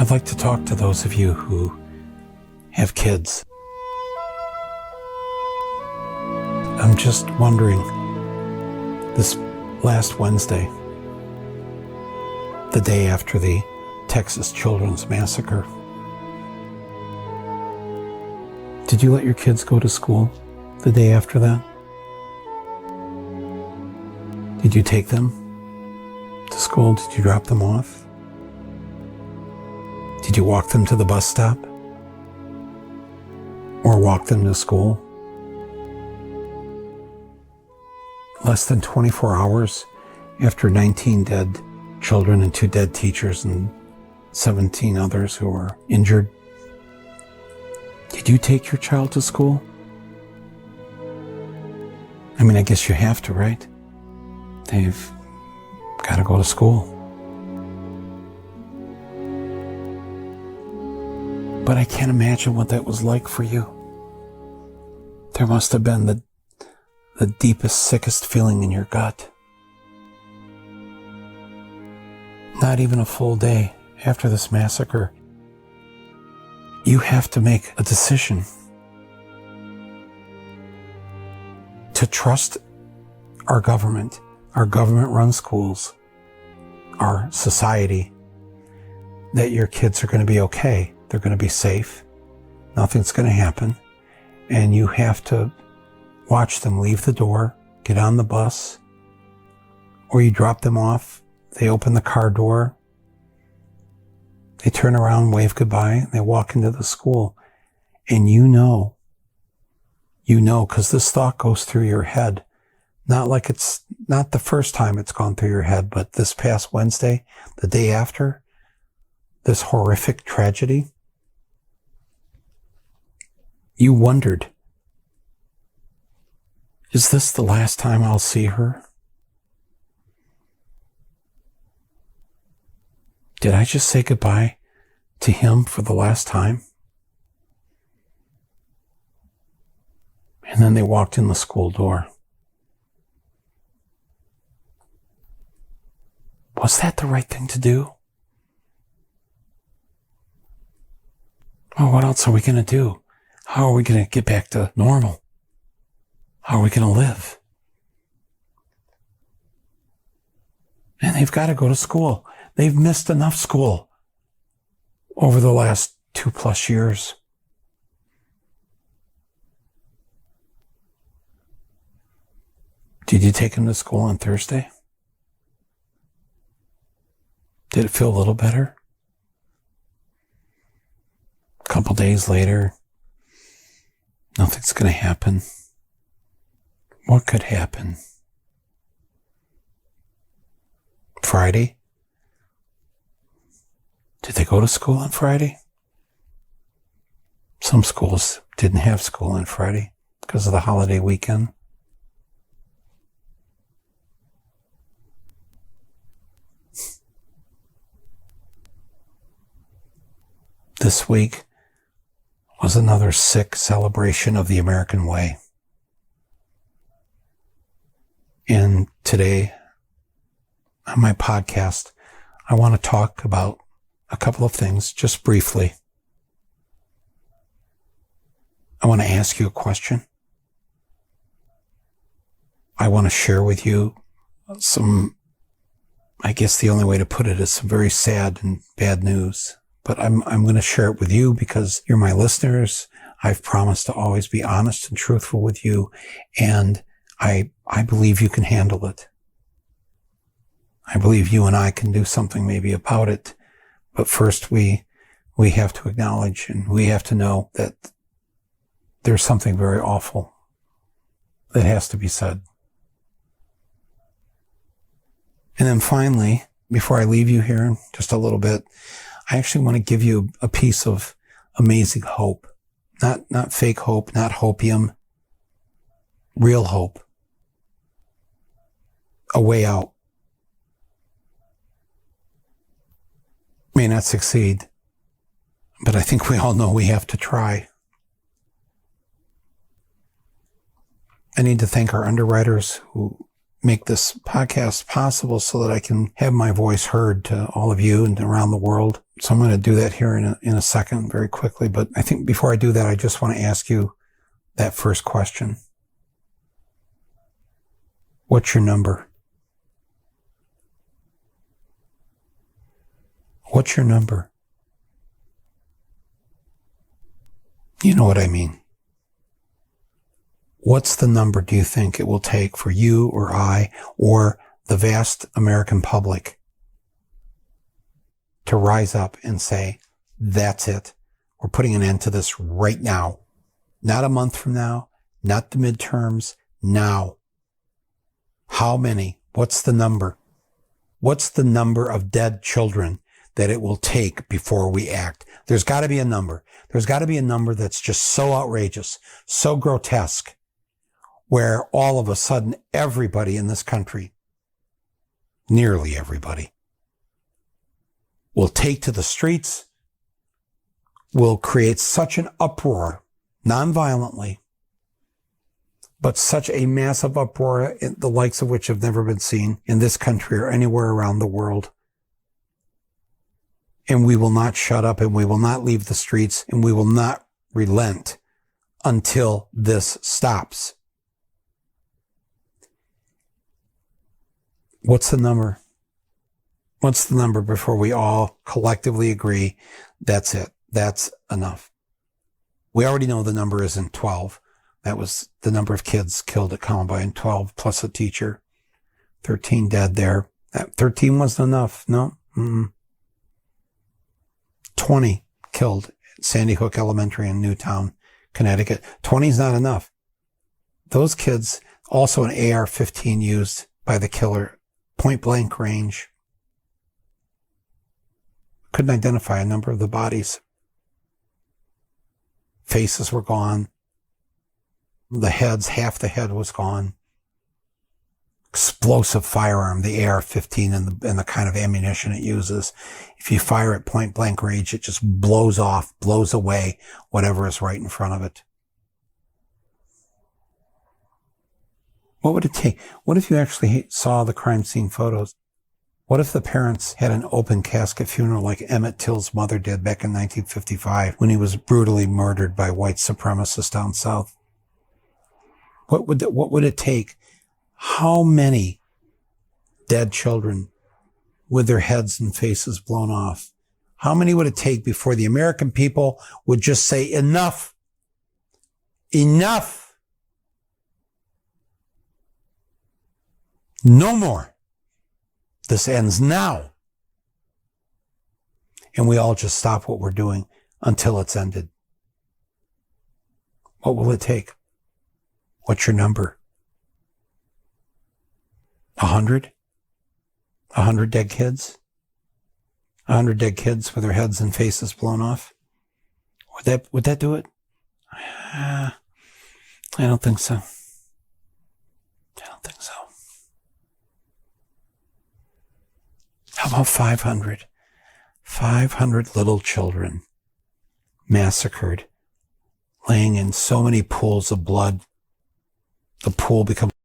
I'd like to talk to those of you who have kids. I'm just wondering, this last Wednesday, the day after the Texas Children's Massacre, did you let your kids go to school the day after that? Did you take them to school? Did you drop them off? Did you walk them to the bus stop? Or walk them to school? Less than 24 hours after 19 dead children and 2 dead teachers and 17 others who were injured, did you take your child to school? I mean, I guess you have to, right? They've got to go to school. But I can't imagine what that was like for you. There must have been the deepest, sickest feeling in your gut. Not even a full day after this massacre, you have to make a decision to trust our government run schools, our society, that your kids are going to be okay. They're going to be safe. Nothing's going to happen. And you have to watch them leave the door, get on the bus, or you drop them off. They open the car door. They turn around, wave goodbye, and they walk into the school. And you know, because this thought goes through your head. Not like it's not the first time it's gone through your head, but this past Wednesday, the day after this horrific tragedy, you wondered, is this the last time I'll see her? Did I just say goodbye to him for the last time? And then they walked in the school door. Was that the right thing to do? Well, what else are we going to do? How are we going to get back to normal? How are we going to live? And they've got to go to school. They've missed enough school over the last 2+ years. Did you take them to school on Thursday? Did it feel a little better? A couple days later, nothing's going to happen. What could happen? Friday? Did they go to school on Friday? Some schools didn't have school on Friday because of the holiday weekend. This week was another sick celebration of the American way. And today, on my podcast, I want to talk about a couple of things, just briefly. I want to ask you a question. I want to share with you some, I guess the only way to put it is some very sad and bad news. But I'm going to share it with you because you're my listeners. I've promised to always be honest and truthful with you. And I believe you can handle it. I believe you and I can do something maybe about it. But first we have to acknowledge and we have to know that there's something very awful that has to be said. And then finally, before I leave you here in just a little bit, I actually want to give you a piece of amazing hope. Not fake hope, not hopium. Real hope. A way out. May not succeed, but I think we all know we have to try. I need to thank our underwriters who make this podcast possible so that I can have my voice heard to all of you and around the world. So I'm going to do that here in a second very quickly. But I think before I do that, I just want to ask you that first question. What's your number? What's your number? You know what I mean. What's the number do you think it will take for you or I or the vast American public to rise up and say, that's it. We're putting an end to this right now. Not a month from now, not the midterms, now. How many? What's the number? What's the number of dead children that it will take before we act? There's got to be a number. There's got to be a number that's just so outrageous, so grotesque, where all of a sudden everybody in this country, nearly everybody, will take to the streets, will create such an uproar, non-violently, but such a massive uproar, the likes of which have never been seen in this country or anywhere around the world. And we will not shut up, and we will not leave the streets, and we will not relent until this stops. What's the number? What's the number before we all collectively agree that's it? That's enough. We already know the number isn't 12. That was the number of kids killed at Columbine, 12 plus a teacher, 13 dead there. That 13 wasn't enough. No. 20 killed at Sandy Hook Elementary in Newtown, Connecticut. 20 is not enough. Those kids, also an AR-15 used by the killer, point blank range. Couldn't identify a number of the bodies. Faces were gone. The heads, half the head was gone. Explosive firearm, the AR-15 and the kind of ammunition it uses. If you fire at point blank range, it just blows off, blows away whatever is right in front of it. What would it take? What if you actually saw the crime scene photos? What if the parents had an open casket funeral like Emmett Till's mother did back in 1955 when he was brutally murdered by white supremacists down south? What would it take? How many dead children with their heads and faces blown off? How many would it take before the American people would just say, enough? Enough! No more. This ends now. And we all just stop what we're doing until it's ended. What will it take? What's your number? 100? 100 dead kids? 100 dead kids with their heads and faces blown off? Would that do it? I don't think so. I don't think so. How about 500? 500 little children massacred, laying in so many pools of blood. The pool becomes